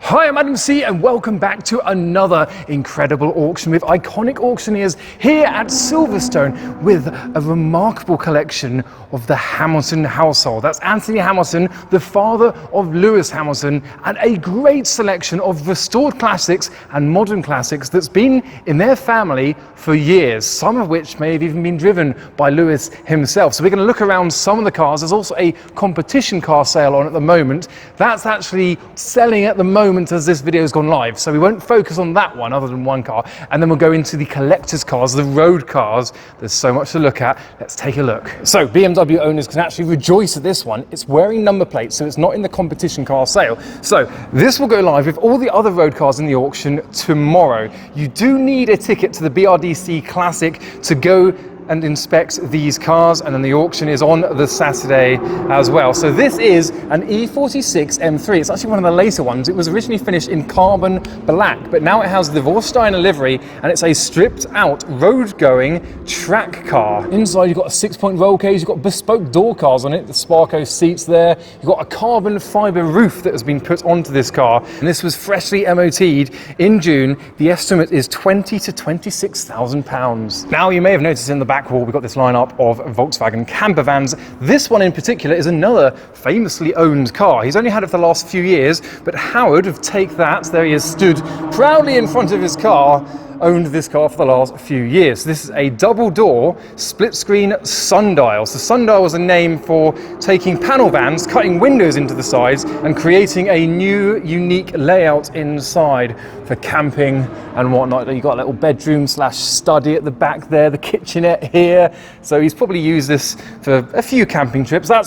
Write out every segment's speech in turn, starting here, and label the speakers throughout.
Speaker 1: Hi, I'm Adam C and welcome back to another incredible auction with Iconic Auctioneers here at Silverstone with a remarkable collection of the Hamilton household. That's Anthony Hamilton, the father of Lewis Hamilton, and a great selection of restored classics and modern classics that's been in their family for years, some of which may have even been driven by Lewis himself. So we're going to look around some of the cars. There's also a competition car sale on at the moment. That's actually selling at the moment as this video has gone live, so we won't focus on that one other than one car, and then we'll go into the collector's cars, the road cars. There's so much to look at. Let's take a look. So BMW owners can actually rejoice at this one. It's wearing number plates, so it's not in the competition car sale. So this will go live with all the other road cars in the auction tomorrow. You do need a ticket to the BRDC Classic to go and inspect these cars, and then the auction is on the Saturday as well. So this is an E46 M3. It's actually one of the later ones. It was originally finished in carbon black, but now it has the Vorsteiner livery, and it's a stripped out road-going track car. Inside you've got a 6-point roll cage, you've got bespoke door cars on it, the Sparco seats there, you've got a carbon fibre roof that has been put onto this car, and this was freshly MOT'd in June. The estimate is £20,000 to £26,000. Now you may have noticed in the back wall we've got this lineup of Volkswagen camper vans. This one in particular is another famously owned car. He's only had it for the last few years, but Howard of Take That, there he is stood proudly in front of his car, owned this car for the last few years. This is a double door split screen sundial. So sundial was a name for taking panel vans, cutting windows into the sides and creating a new unique layout inside for camping and whatnot. You've got a little bedroom slash study at the back there, the kitchenette here. So he's probably used this for a few camping trips. I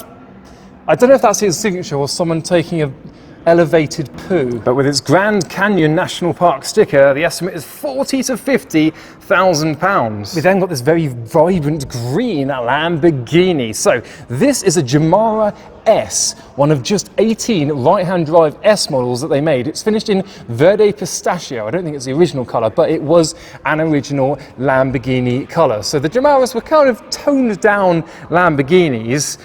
Speaker 1: don't know if that's his signature or someone taking a elevated poo. But with its Grand Canyon National Park sticker, the estimate is £40,000 to £50,000. We then got this very vibrant green Lamborghini. So this is a Gemara S, one of just 18 right-hand drive S models that they made. It's finished in Verde Pistachio. I don't think it's the original colour, but it was an original Lamborghini colour. So the Gemaras were kind of toned down Lamborghinis.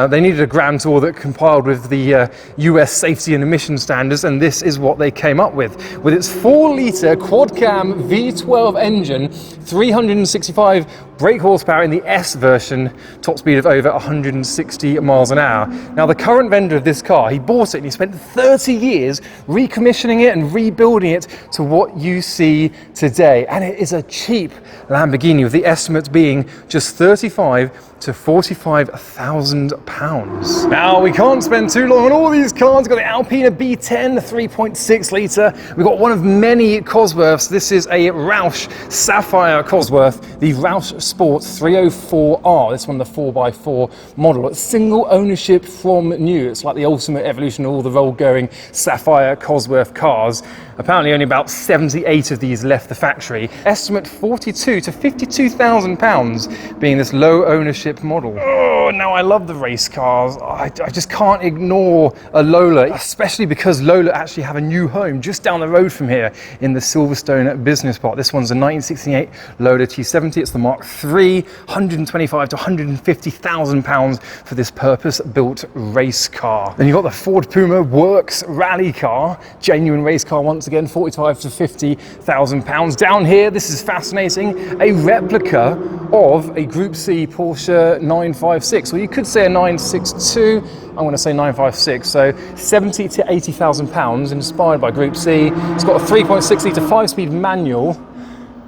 Speaker 1: They needed a Grand Tour that compiled with the US safety and emission standards, and this is what they came up with. With its 4-litre quad-cam V12 engine, 365 brake horsepower in the S version, top speed of over 160 miles an hour. Now the current vendor of this car, he bought it and he spent 30 years recommissioning it and rebuilding it to what you see today. And it is a cheap Lamborghini, with the estimate being just £35,000 to £45,000. Now we can't spend too long on all these cars. We've got the Alpina B10, the 3.6 litre. We've got one of many Cosworths. This is a Roush Sapphire Cosworth, the Roush Sport 304R. This one, the 4x4 model. It's single ownership from new. It's like the ultimate evolution of all the road-going Sapphire Cosworth cars. Apparently only about 78 of these left the factory. Estimate £42,000 to £52,000 being this low ownership model. Oh, now I love the race cars. I just can't ignore a Lola, especially because Lola actually have a new home just down the road from here in the Silverstone Business Park. This one's a 1968 Lola T70. It's the Mark III, £125,000 to £150,000 for this purpose-built race car. Then you've got the Ford Puma Works rally car, genuine race car once again, £45,000 to £50,000. Down here, this is fascinating, a replica of a Group C Porsche 956, or you could say a 962. I'm going to say 956, so £70,000 to £80,000, inspired by Group C. It's got a 3.6 litre 5-speed manual.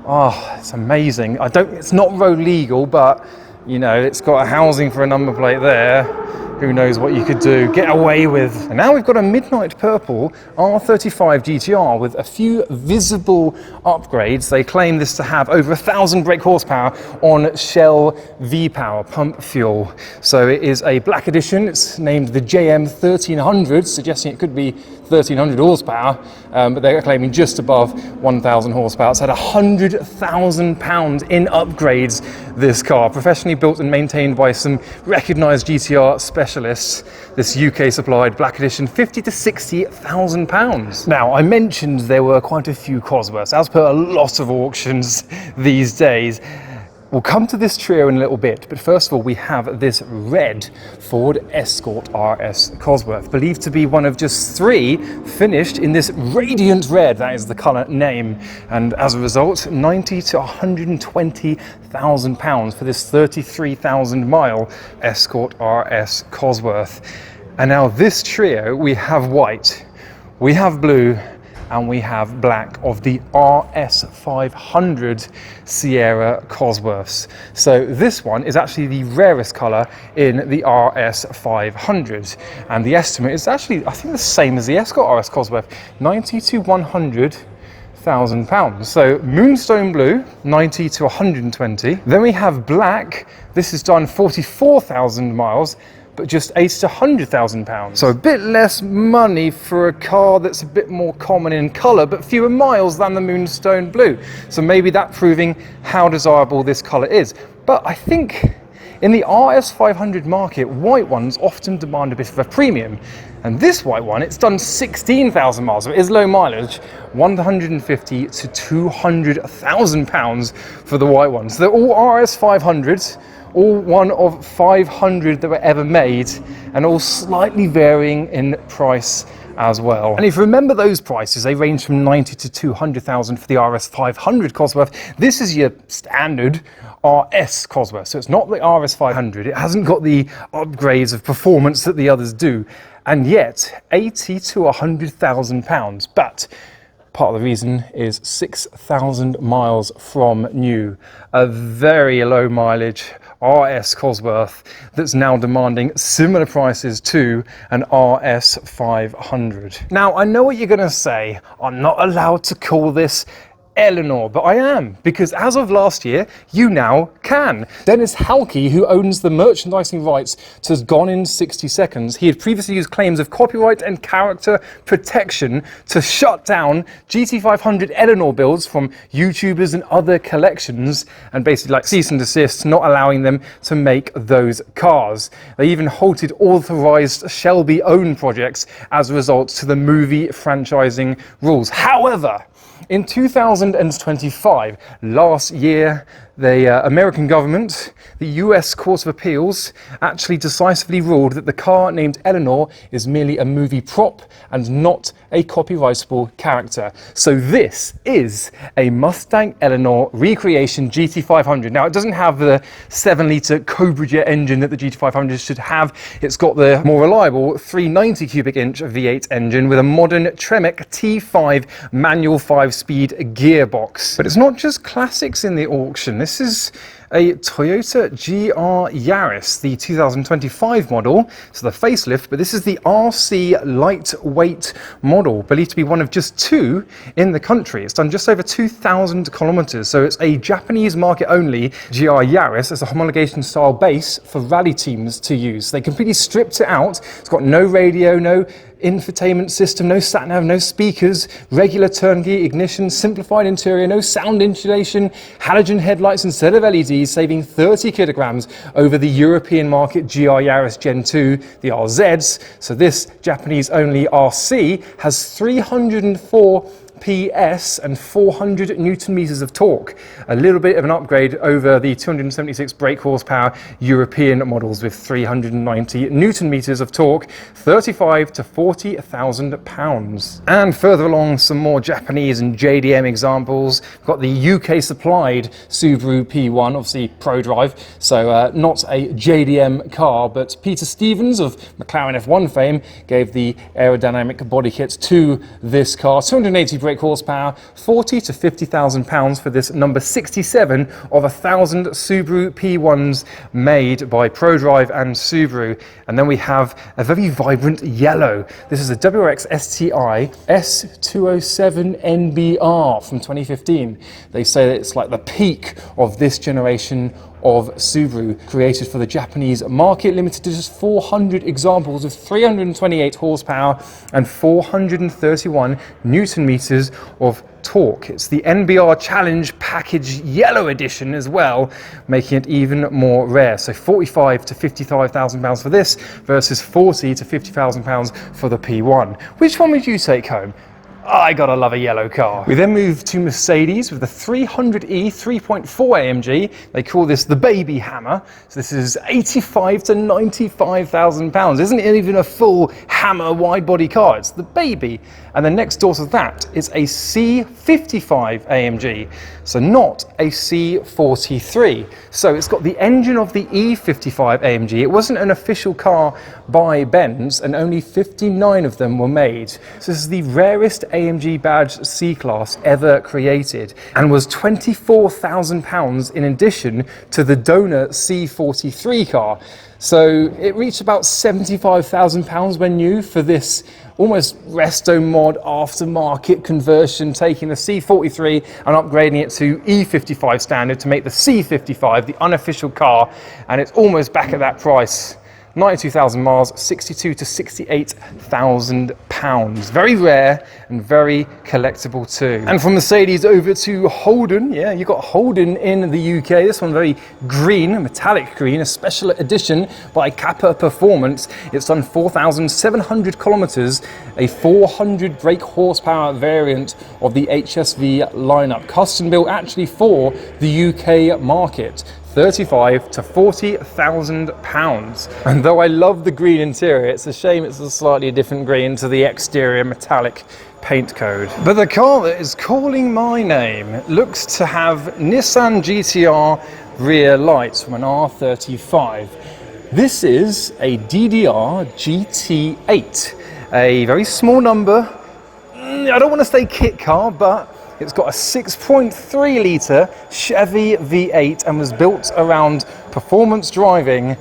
Speaker 1: Oh, it's amazing. It's not road legal, but you know, it's got a housing for a number plate there. Who knows what you could do, get away with. And now we've got a midnight purple R35 GTR with a few visible upgrades. They claim this to have over 1,000 brake horsepower on Shell V-Power pump fuel. So it is a black edition. It's named the JM 1300, suggesting it could be 1,300 horsepower, but they're claiming just above 1,000 horsepower. It's had £100,000 in upgrades, this car. Professionally built and maintained by some recognised GTR specialists. This UK supplied black edition, £50,000 to £60,000. Now, I mentioned there were quite a few Cosworths, as per a lot of auctions these days. We'll come to this trio in a little bit, but first of all, we have this red Ford Escort RS Cosworth, believed to be one of just 3 finished in this radiant red, that is the colour name, and as a result, 90 to 120,000 pounds for this 33,000 mile Escort RS Cosworth. And now this trio, we have white, we have blue, and we have black of the RS500 Sierra Cosworths. So this one is actually the rarest colour in the RS500, and the estimate is actually, I think, the same as the Escort RS Cosworth, 90 to 100,000 pounds. So Moonstone Blue, 90 to 120. Then we have black. This is done 44,000 miles, but just 80 to 100,000 pounds. So a bit less money for a car that's a bit more common in colour, but fewer miles than the Moonstone Blue. So maybe that proving how desirable this colour is. But I think in the RS500 market, white ones often demand a bit of a premium. And this white one, it's done 16,000 miles, so it is low mileage, 150 to 200,000 pounds for the white ones. So they're all RS500s, all one of 500 that were ever made, and all slightly varying in price as well. And if you remember those prices, they range from 90 to 200,000 for the RS500 Cosworth. This is your standard RS Cosworth, so it's not the RS500. It hasn't got the upgrades of performance that the others do, and yet 80 to 100,000 pounds. But part of the reason is 6,000 miles from new, a very low mileage RS Cosworth that's now demanding similar prices to an RS500. Now, I know what you're going to say, I'm not allowed to call this Eleanor, but I am, because as of last year, you now can. Dennis Halke, who owns the merchandising rights to Gone in 60 Seconds, he had previously used claims of copyright and character protection to shut down GT500 Eleanor builds from YouTubers and other collections, and basically like cease and desist, not allowing them to make those cars. They even halted authorized Shelby owned projects as a result to the movie franchising rules. However, in 2025, last year, the American government, the US Court of Appeals, actually decisively ruled that the car named Eleanor is merely a movie prop and not a copyrightable character. So this is a Mustang Eleanor recreation GT500. Now, it doesn't have the 7-litre Cobra Jet engine that the GT500 should have. It's got the more reliable 390 cubic inch V8 engine with a modern Tremec T5 manual 5-speed gearbox. But it's not just classics in the auction. This is a Toyota GR Yaris, the 2025 model, so the facelift, but this is the RC lightweight model, believed to be one of just 2 in the country. It's done just over 2,000 kilometers, so it's a Japanese market only GR Yaris as a homologation style base for rally teams to use. They completely stripped it out. It's got no radio, no infotainment system, no sat-nav, no speakers, regular turnkey ignition, simplified interior, no sound insulation, halogen headlights instead of LEDs, saving 30 kilograms over the European market GR Yaris Gen 2, the RZs. So this Japanese-only RC has 304 PS and 400 Newton meters of torque. A little bit of an upgrade over the 276 brake horsepower European models with 390 Newton meters of torque, 35 to 40,000 pounds. And further along, some more Japanese and JDM examples. We've got the UK supplied Subaru P1, obviously ProDrive, so not a JDM car, but Peter Stevens of McLaren F1 fame gave the aerodynamic body kit to this car. 280 brake horsepower, 40 to 50,000 pounds for this number 67 of 1,000 Subaru P1s made by ProDrive and Subaru. And then we have a very vibrant yellow. This is a WRX STI S207NBR from 2015. They say that it's like the peak of this generation of Subaru, created for the Japanese market, limited to just 400 examples of 328 horsepower and 431 Newton meters of torque. It's the NBR Challenge Package Yellow Edition as well, making it even more rare. So 45 to 55,000 pounds for this versus 40 to 50,000 pounds for the P1. Which one would you take home? I gotta love a yellow car. We then move to Mercedes with the 300e 3.4 AMG. They call this the baby Hammer. So this is 85 to 95,000 pounds. Isn't it even a full Hammer wide body car? It's the baby. And then next door to that is a C55 AMG. So not a C43. So it's got the engine of the E55 AMG. It wasn't an official car by Benz, and only 59 of them were made. So this is the rarest AMG badged C-Class ever created, and was £24,000 in addition to the donor C43 car. So it reached about £75,000 when new for this almost resto mod aftermarket conversion, taking the C43 and upgrading it to E55 standard to make the C55 the unofficial car, and it's almost back at that price. 92,000 miles, 62 to 68,000 pounds. Very rare and very collectible too. And from Mercedes over to Holden. Yeah, you got Holden in the UK. This one very green, metallic green, a special edition by Kappa Performance. It's done 4,700 kilometers, a 400 brake horsepower variant of the HSV lineup, custom built actually for the UK market. 35 to 40,000 pounds. And though I love the green interior, it's a shame it's a slightly different green to the exterior metallic paint code. But the car that is calling my name looks to have Nissan GTR rear lights from an R35. This is a DDR GT8, a very small number. I don't want to say kit car, but it's got a 6.3 litre Chevy V8 and was built around performance driving,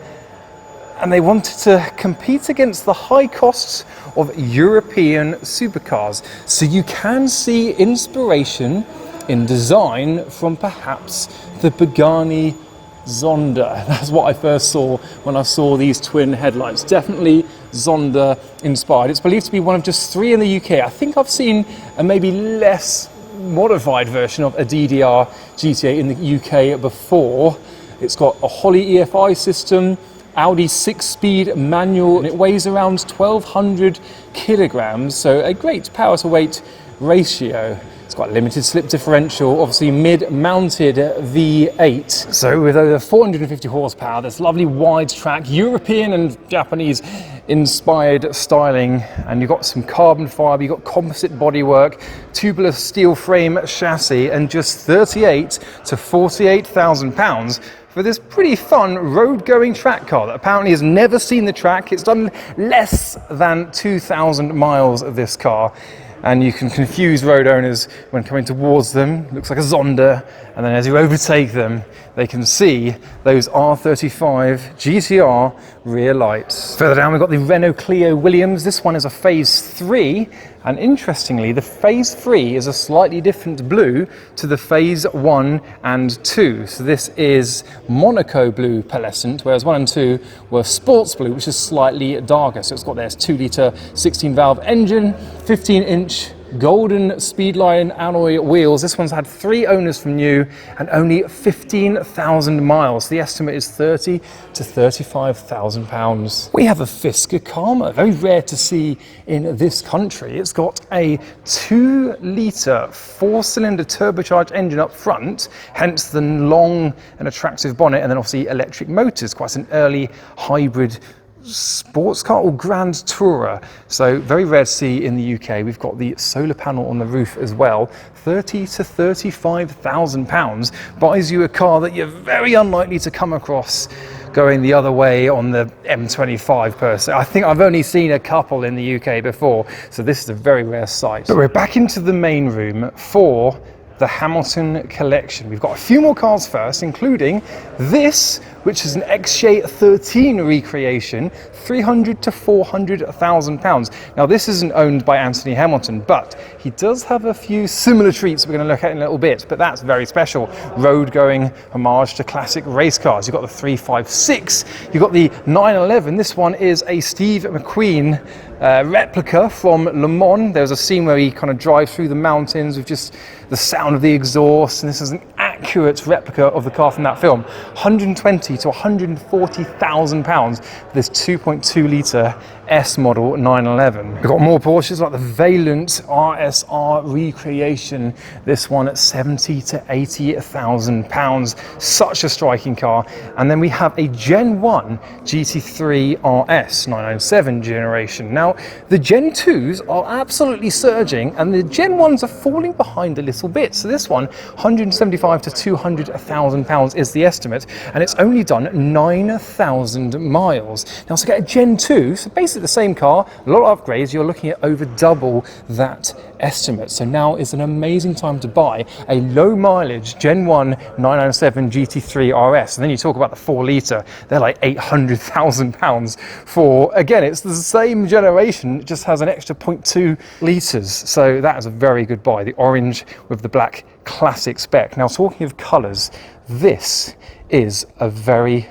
Speaker 1: and they wanted to compete against the high costs of European supercars. So you can see inspiration in design from perhaps the Pagani Zonda. That's what I first saw when I saw these twin headlights. Definitely Zonda inspired. It's believed to be one of just 3 in the UK. I think I've seen a maybe less modified version of a DDR GT8 in the UK before. It's got a Holley EFI system, Audi 6-speed manual, and it weighs around 1,200 kilograms, so a great power to weight ratio. It's got limited slip differential, obviously mid-mounted V8. So with over 450 horsepower, this lovely wide track, European and Japanese inspired styling, and you've got some carbon fibre, you've got composite bodywork, tubular steel frame chassis, and just 38 to 48,000 pounds for this pretty fun road-going track car that apparently has never seen the track. It's done less than 2,000 miles of this car, and you can confuse road owners when coming towards them. It looks like a Zonda, and then as you overtake them, they can see those R35 GTR rear lights. Further down, we've got the Renault Clio Williams. This one is a Phase 3, and interestingly, the Phase 3 is a slightly different blue to the Phase 1 and 2. So this is Monaco blue pearlescent, whereas 1 and 2 were sports blue, which is slightly darker. So it's got this 2-litre 16-valve engine, 15-inch golden Speedline alloy wheels. This one's had 3 owners from new and only 15,000 miles. The estimate is 30 to 35,000 pounds. We have a Fisker Karma, very rare to see in this country. It's got a 2-litre 4-cylinder turbocharged engine up front, hence the long and attractive bonnet, and then obviously electric motors, quite an early hybrid sports car or Grand Tourer. So very rare to see in the UK. We've got the solar panel on the roof as well. 30 to 35,000 pounds buys you a car that you're very unlikely to come across going the other way on the M25 per se. I think I've only seen a couple in the UK before, so this is a very rare sight. But we're back into the main room for the Hamilton collection. We've got a few more cars first, including this, which is an XJ13 recreation, 300 to 400,000 pounds. Now this isn't owned by Anthony Hamilton, but he does have a few similar treats we're going to look at in a little bit, but that's very special. Road-going homage to classic race cars. You've got the 356, you've got the 911. This one is a Steve McQueen replica from Le Mans. There's a scene where he kind of drives through the mountains with just the sound of the exhaust, and this is an accurate replica of the car from that film. 120 to 140,000 pounds for this 2.2 litre S model 911. We've got more Porsches like the Valent RSR recreation. This one at 70 to 80,000 pounds. Such a striking car. And then we have a Gen 1 GT3 RS 997 generation. Now, the Gen 2s are absolutely surging and the Gen 1s are falling behind a little bit. So this one, 175 to 200,000 pounds is the estimate, and it's only done 9,000 miles. Now, to get a Gen 2, so basically the same car, a lot of upgrades, you're looking at over double that estimate. So now is an amazing time to buy a low mileage Gen 1 997 GT3 RS. And then you talk about the 4 litre, they're like 800,000 pounds for, again, it's the same generation, it just has an extra 0.2 litres. So that is a very good buy. The orange with the black classic spec. Now, talking of colours, this is a very,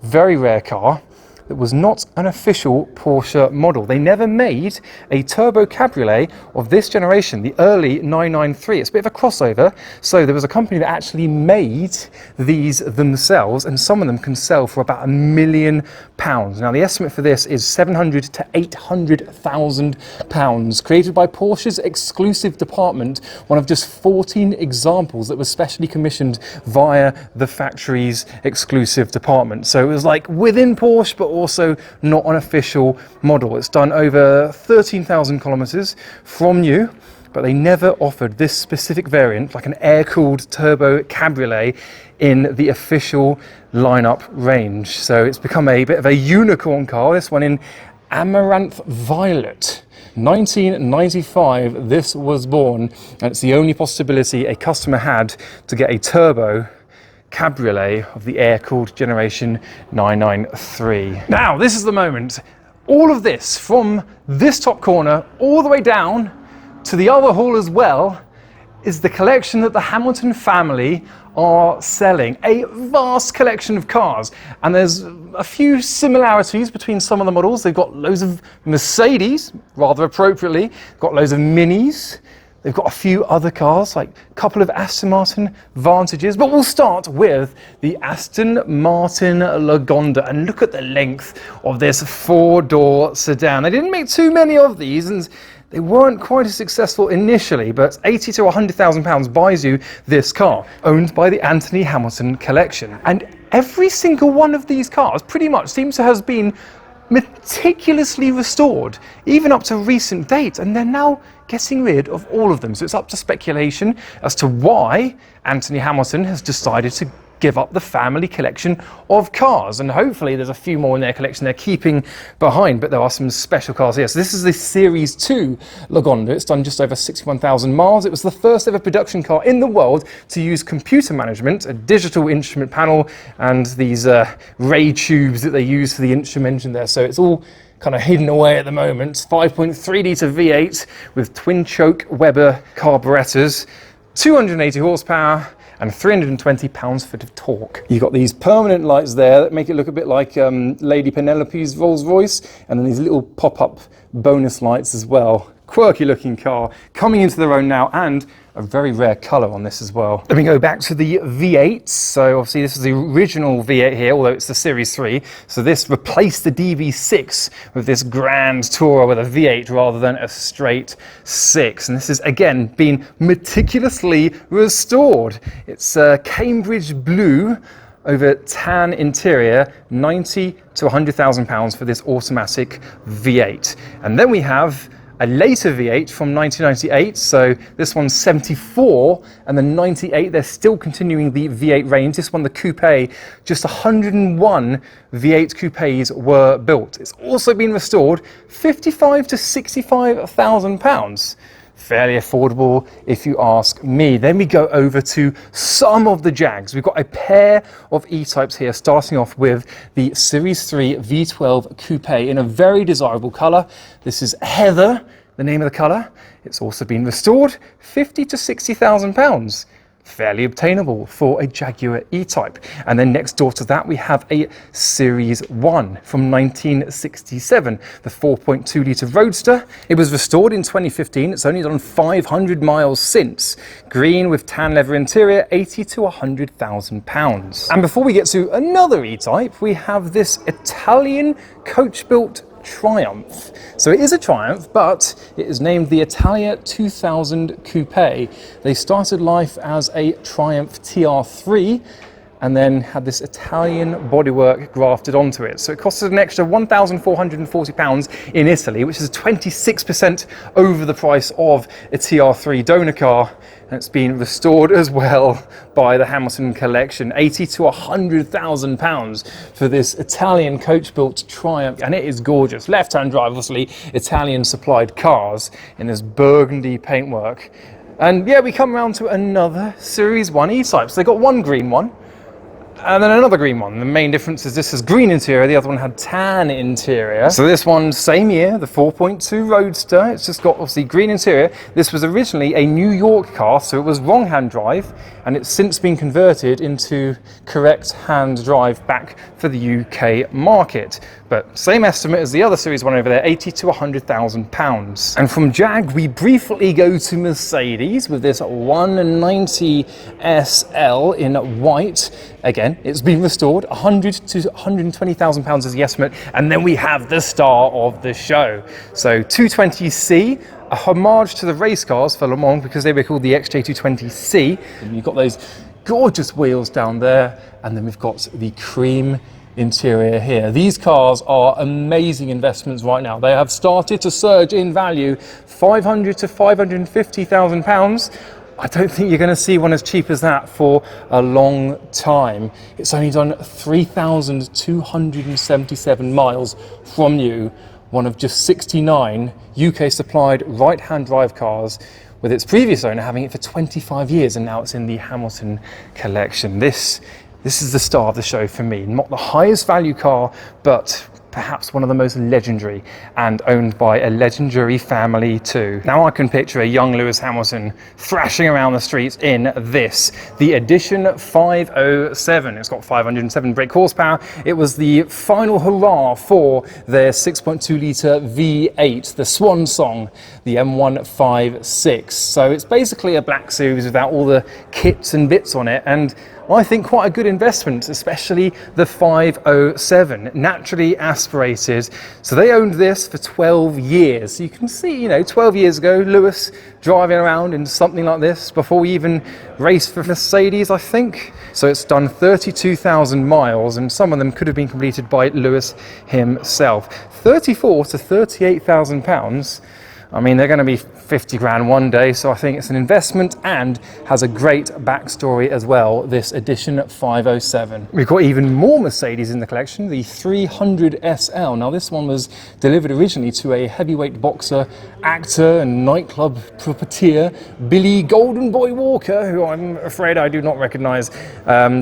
Speaker 1: very rare car that was not an official Porsche model. They never made a turbo cabriolet of this generation, the early 993. It's a bit of a crossover. So there was a company that actually made these themselves, and some of them can sell for about £1 million. Now the estimate for this is 700 to 800,000 pounds. Created by Porsche's exclusive department, one of just 14 examples that was specially commissioned via the factory's exclusive department. So it was like within Porsche, but also not an official model. It's done over 13,000 kilometers from new, but they never offered this specific variant, like an air-cooled turbo cabriolet, in the official lineup range. So it's become a bit of a unicorn car, this one in Amaranth Violet. 1995 this was born, and it's the only possibility a customer had to get a turbo cabriolet of the air-cooled generation 993. Now, this is the moment. All of this, from this top corner all the way down to the other hall as well, is the collection that the Hamilton family are selling. A vast collection of cars, and there's a few similarities between some of the models. They've got loads of Mercedes, rather appropriately, got loads of Minis. They've got a few other cars, like a couple of Aston Martin Vantages, but we'll start with the Aston Martin Lagonda, and look at the length of this 4-door sedan. They didn't make too many of these, and they weren't quite as successful initially, but 80 to 100,000 pounds buys you this car, owned by the Anthony Hamilton collection. And every single one of these cars pretty much seems to have been meticulously restored, even up to recent date, and they're now getting rid of all of them. So it's up to speculation as to why Anthony Hamilton has decided to give up the family collection of cars, and hopefully there's a few more in their collection they're keeping behind, but there are some special cars here. So this is the Series 2 Lagonda. It's done just over 61,000 miles. It was the first ever production car in the world to use computer management, a digital instrument panel, and these ray tubes that they use for the instrument engine there. So it's all kind of hidden away at the moment. 5.3 litre V8 with twin choke Weber carburetors, 280 horsepower, and 320 pounds-foot of torque. You've got these permanent lights there that make it look a bit like Lady Penelope's Rolls Royce, and then these little pop-up bonus lights as well. Quirky looking car, coming into their own now, and a very rare colour on this as well. Let me go back to the V8. So obviously this is the original V8 here, although it's the Series 3. So this replaced the DB6 with this grand tourer with a V8 rather than a straight 6. And this is again been meticulously restored. It's Cambridge blue over tan interior, 90 to 100,000 pounds for this automatic V8. And then we have a later V8 from 1998, so this one's 74, and then 98, they're still continuing the V8 range. This one, the coupe, just 101 V8 coupes were built. It's also been restored, 55 to 65,000 pounds. Fairly affordable if you ask me. Then we go over to some of the Jags. We've got a pair of E-Types here, starting off with the Series 3 V12 Coupe in a very desirable colour. This is Heather, the name of the colour. It's also been restored, 50 to 60,000 pounds. Fairly obtainable for a Jaguar E-Type. And then next door to that we have a Series 1 from 1967, the 4.2 litre Roadster. It was restored in 2015. It's only done 500 miles since. Green with tan leather interior, 80 to 100,000 pounds. And before we get to another E-Type, we have this Italian Coachbuilt Triumph. So it is a Triumph, but it is named the Italia 2000 Coupe. They started life as a Triumph TR3 and then had this Italian bodywork grafted onto it. So it costed an extra £1,440 in Italy, which is 26% over the price of a TR3 donor car. And it's been restored as well by the Hamilton collection, £80,000 to £100,000 for this Italian coach-built Triumph, and it is gorgeous. Left-hand drive, obviously, Italian supplied cars in this burgundy paintwork. And yeah, we come around to another Series 1 E-Type. So they got one green one, and then another green one. The main difference is this is green interior, the other one had tan interior. So this one, same year, the 4.2 Roadster. It's just got obviously green interior. This was originally a New York car, so it was wrong hand drive, and it's since been converted into correct hand drive back for the UK market. But same estimate as the other Series 1 over there, £80,000 to £100,000. And from Jag, we briefly go to Mercedes with this 190 SL in white. Again, it's been restored, £100,000 to £120,000 is the estimate. And then we have the star of the show. So 220C, a homage to the race cars for Le Mans because they were called the XJ220C. And you've got those gorgeous wheels down there. And then we've got the cream interior here. These cars are amazing investments right now. They have started to surge in value, £500,000 to £550,000. I don't think you're going to see one as cheap as that for a long time. It's only done 3,277 miles from you, one of just 69 UK supplied right-hand drive cars, with its previous owner having it for 25 years, and now it's in the Hamilton collection. This is the star of the show for me. Not the highest value car, but perhaps one of the most legendary, and owned by a legendary family too. Now I can picture a young Lewis Hamilton thrashing around the streets in this, the Edition 507. It's got 507 brake horsepower. It was the final hurrah for their 6.2 litre V8, the swan song, the M156. So it's basically a black series without all the kits and bits on it, and I think quite a good investment, especially the 507, naturally aspirated. So they owned this for 12 years. So you can see, 12 years ago, Lewis driving around in something like this before we even raced for Mercedes, I think. So it's done 32,000 miles, and some of them could have been completed by Lewis himself. 34 to 38,000 pounds. I mean, they're going to be 50 grand one day, so I think it's an investment and has a great backstory as well, this Edition 507. We've got even more Mercedes in the collection, the 300 SL. Now, this one was delivered originally to a heavyweight boxer, actor and nightclub puppeteer, Billy Golden Boy Walker, who I'm afraid I do not recognise,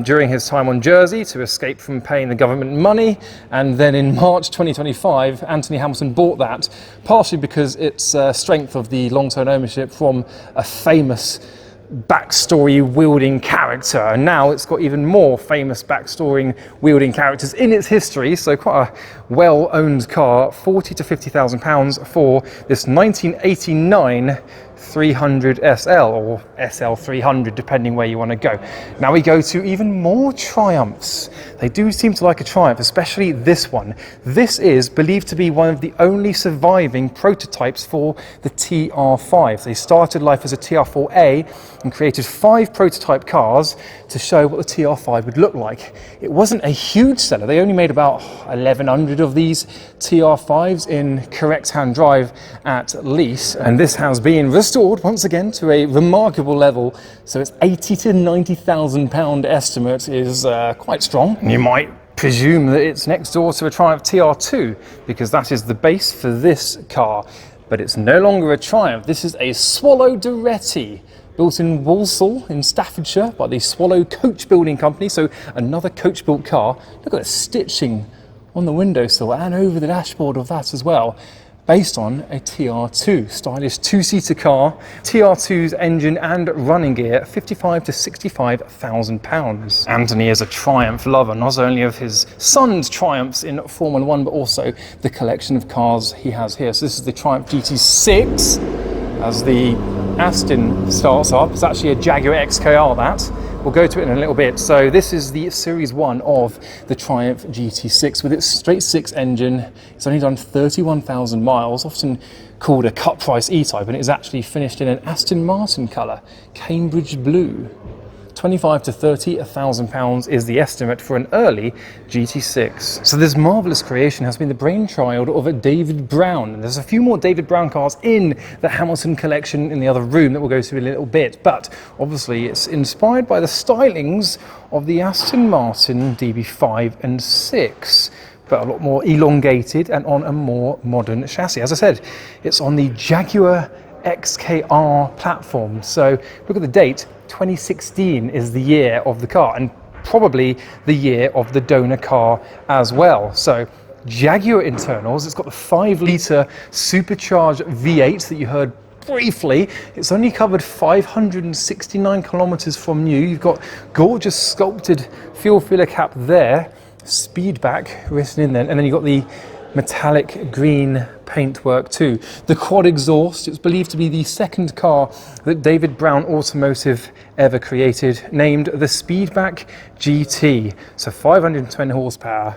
Speaker 1: during his time on Jersey to escape from paying the government money. And then in March 2025, Anthony Hamilton bought that, partially because it's strength of the long-term ownership from a famous backstory wielding character, and now it's got even more famous backstory wielding characters in its history, so quite a well-owned car. 40 to 50,000 pounds for this 1989 300 SL or SL 300, depending where you want to go. Now we go to even more Triumphs. They do seem to like a Triumph, especially this one. This is believed to be one of the only surviving prototypes for the TR5. They started life as a TR4A and created 5 prototype cars to show what the TR5 would look like. It wasn't a huge seller. They only made about 1,100 of these TR5s in correct hand drive at least, and this has been restored once again to a remarkable level. So its 80 to 90,000 pound estimate is quite strong. You might presume that it's next door to a Triumph TR2 because that is the base for this car, but it's no longer a Triumph. This is a Swallow Duretti, built in Walsall in Staffordshire by the Swallow Coach Building Company. So another coach built car. Look at the stitching on the windowsill and over the dashboard of that as well, based on a TR2, stylish 2-seater car. TR2's engine and running gear, 55 to 65,000 pounds. Anthony is a Triumph lover, not only of his son's Triumphs in Formula 1, but also the collection of cars he has here. So this is the Triumph GT6. As the Aston starts up, it's actually a Jaguar XKR, that, we'll go to it in a little bit. So this is the Series 1 of the Triumph GT6 with its straight six engine. It's only done 31,000 miles, often called a cut price E-Type, and it is actually finished in an Aston Martin colour, Cambridge Blue. 25 to 30,000 pounds is the estimate for an early GT6. So this marvellous creation has been the brainchild of a David Brown. And there's a few more David Brown cars in the Hamilton collection in the other room that we'll go to in a little bit. But obviously it's inspired by the stylings of the Aston Martin DB5 and 6. But a lot more elongated and on a more modern chassis. As I said, it's on the Jaguar XKR platform. So look at the date, 2016 is the year of the car, and probably the year of the donor car as well. So Jaguar internals, it's got the 5-litre supercharged V8 that you heard briefly. It's only covered 569 kilometers from new. You've got gorgeous sculpted fuel filler cap there, speedback written in there, and then you've got the metallic green paintwork too. The quad exhaust, it's believed to be the second car that David Brown Automotive ever created, named the Speedback GT. So 520 horsepower.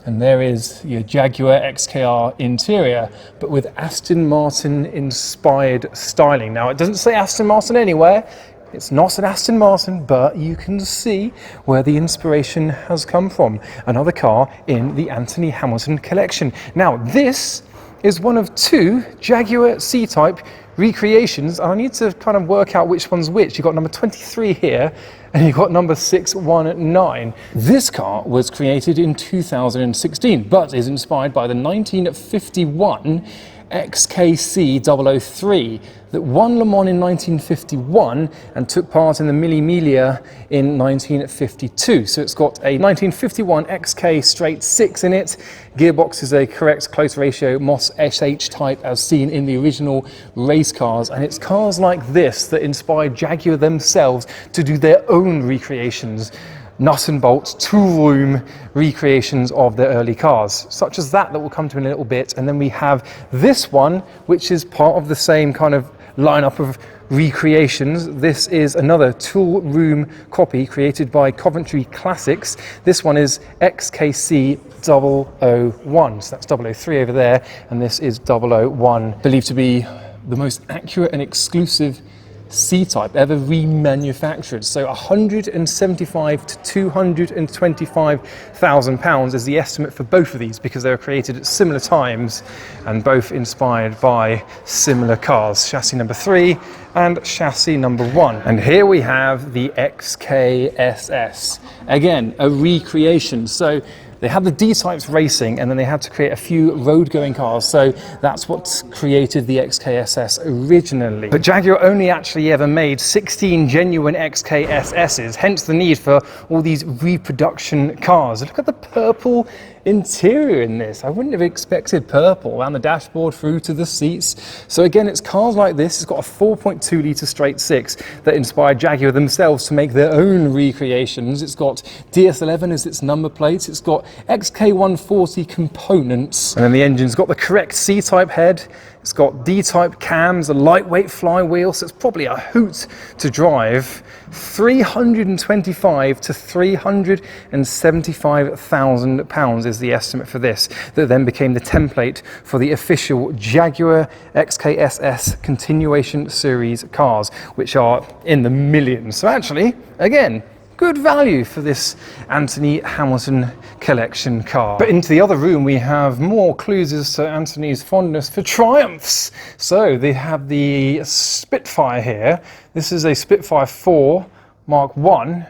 Speaker 1: And there is your Jaguar XKR interior, but with Aston Martin inspired styling. Now it doesn't say Aston Martin anywhere. It's not an Aston Martin, but you can see where the inspiration has come from. Another car in the Anthony Hamilton collection. Now, this is one of 2 Jaguar C-Type recreations, and I need to kind of work out which one's which. You've got number 23 here, and you've got number 619. This car was created in 2016, but is inspired by the 1951 XKC 003 that won Le Mans in 1951 and took part in the Mille Miglia in 1952. So it's got a 1951 XK straight 6 in it. Gearbox is a correct close ratio Moss SH type as seen in the original race cars, and it's cars like this that inspired Jaguar themselves to do their own recreations. Nut and bolts, two-room recreations of their early cars, such as that we'll come to in a little bit. And then we have this one, which is part of the same kind of lineup of recreations. This is another tool room copy created by Coventry Classics. This one is XKC 001, so that's 003 over there, and this is 001, believed to be the most accurate and exclusive C-Type ever remanufactured. So 175 to 225,000 pounds is the estimate for both of these, because they were created at similar times and both inspired by similar cars, chassis number 3 and chassis number 1. And here we have the XKSS, again a recreation. So they had the D-Types racing, and then they had to create a few road-going cars, so that's what created the XKSS originally. But Jaguar only actually ever made 16 genuine XKSSs, hence the need for all these reproduction cars. Look at the purple interior in this. I wouldn't have expected purple around the dashboard through to the seats. So again, it's cars like this. It's got a 4.2 litre straight 6 that inspired Jaguar themselves to make their own recreations. It's got DS11 as its number plate. It's got XK140 components. And then the engine's got the correct C-Type head. It's got D-Type cams, a lightweight flywheel, so it's probably a hoot to drive. 325 to 375,000 pounds is the estimate for this, that then became the template for the official Jaguar XKSS continuation series cars, which are in the millions. So actually, again, good value for this Anthony Hamilton collection car. But into the other room we have more clues as to Anthony's fondness for Triumphs. So they have the Spitfire here. This is a Spitfire 4 Mark 1,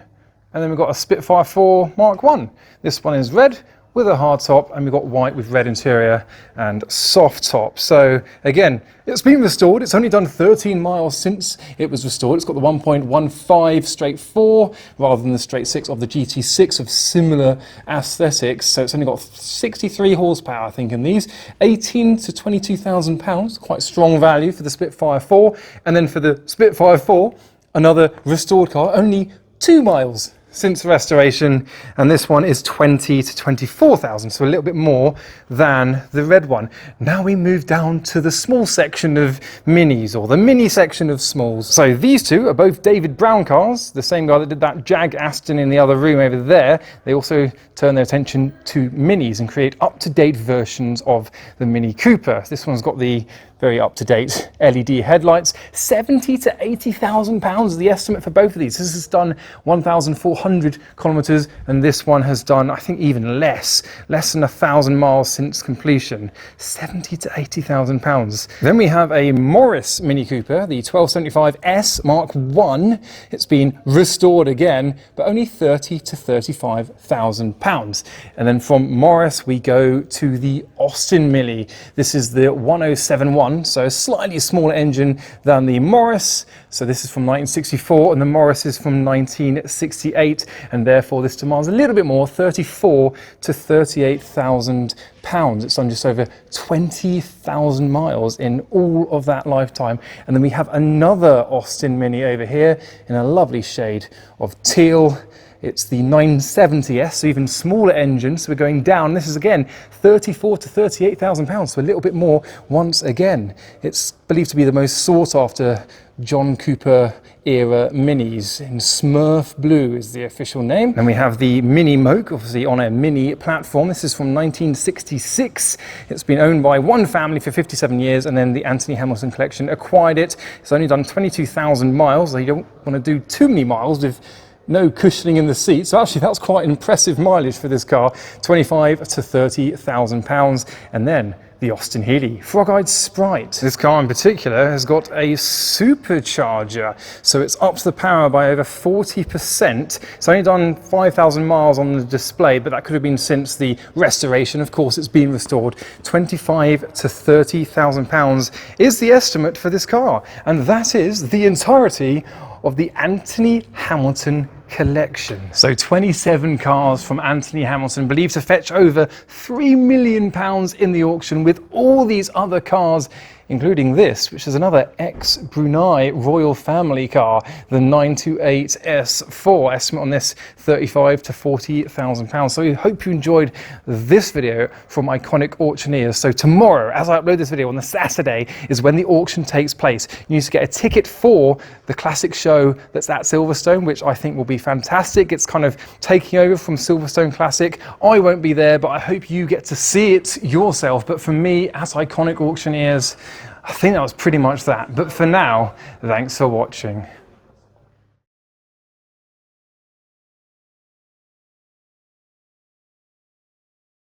Speaker 1: and then we've got a Spitfire 4 Mark 1. This one is red with a hard top, and we've got white with red interior and soft top. So again, it's been restored. It's only done 13 miles since it was restored. It's got the 1.15 straight 4 rather than the straight 6 of the GT6 of similar aesthetics. So it's only got 63 horsepower, I think, in these. 18 to 22,000 pounds, quite strong value for the Spitfire 4. And then for the Spitfire 4, another restored car, only 2 miles since restoration, and this one is 20 to 24,000, so a little bit more than the red one. Now we move down to the small section of minis, or the mini section of smalls. So these two are both David Brown cars, the same guy that did that Jag Aston in the other room over there. They also turn their attention to minis and create up-to-date versions of the Mini Cooper. This one's got the very up-to-date LED headlights. 70 to 80,000 pounds is the estimate for both of these. This has done 1,400 kilometers, and this one has done, I think, even less than 1,000 miles since completion. 70 to 80,000 pounds. Then we have a Morris Mini Cooper, the 1275S Mark I. It's been restored again, but only 30 to 35,000 pounds. And then from Morris we go to the Austin Mini. This is the 1071. So a slightly smaller engine than the Morris. So this is from 1964 and the Morris is from 1968, and therefore this demands a little bit more, 34 to 38,000 pounds. It's done just over 20,000 miles in all of that lifetime. And then we have another Austin Mini over here in a lovely shade of teal. It's the 970S, so even smaller engine. So we're going down. This is again 34 to 38,000 pounds, so a little bit more once again. It's believed to be the most sought after John Cooper era minis. In Smurf Blue is the official name. And we have the Mini Moke, obviously on a mini platform. This is from 1966. It's been owned by one family for 57 years, and then the Anthony Hamilton collection acquired it. It's only done 22,000 miles, so you don't want to do too many miles with no cushioning in the seat. So actually that's quite impressive mileage for this car, 25 to 30,000 pounds. And then the Austin Healey Frog-Eyed Sprite. This car in particular has got a supercharger, so it's upped the power by over 40%. It's only done 5,000 miles on the display, but that could have been since the restoration. Of course, it's been restored. 25 to 30,000 pounds is the estimate for this car, and that is the entirety of the Anthony Hamilton collection. So 27 cars from Anthony Hamilton, believed to fetch over £3 million in the auction, with all these other cars, including this, which is another ex-Brunei royal family car, the 928 S4. Estimate on this, 35 to 40,000 pounds. So I hope you enjoyed this video from Iconic Auctioneers. So tomorrow, as I upload this video on the Saturday, is when the auction takes place. You need to get a ticket for the classic show that's at Silverstone, which I think will be fantastic. It's kind of taking over from Silverstone Classic. I won't be there, but I hope you get to see it yourself. But for me, as Iconic Auctioneers, I think that was pretty much that. But for now, thanks for watching.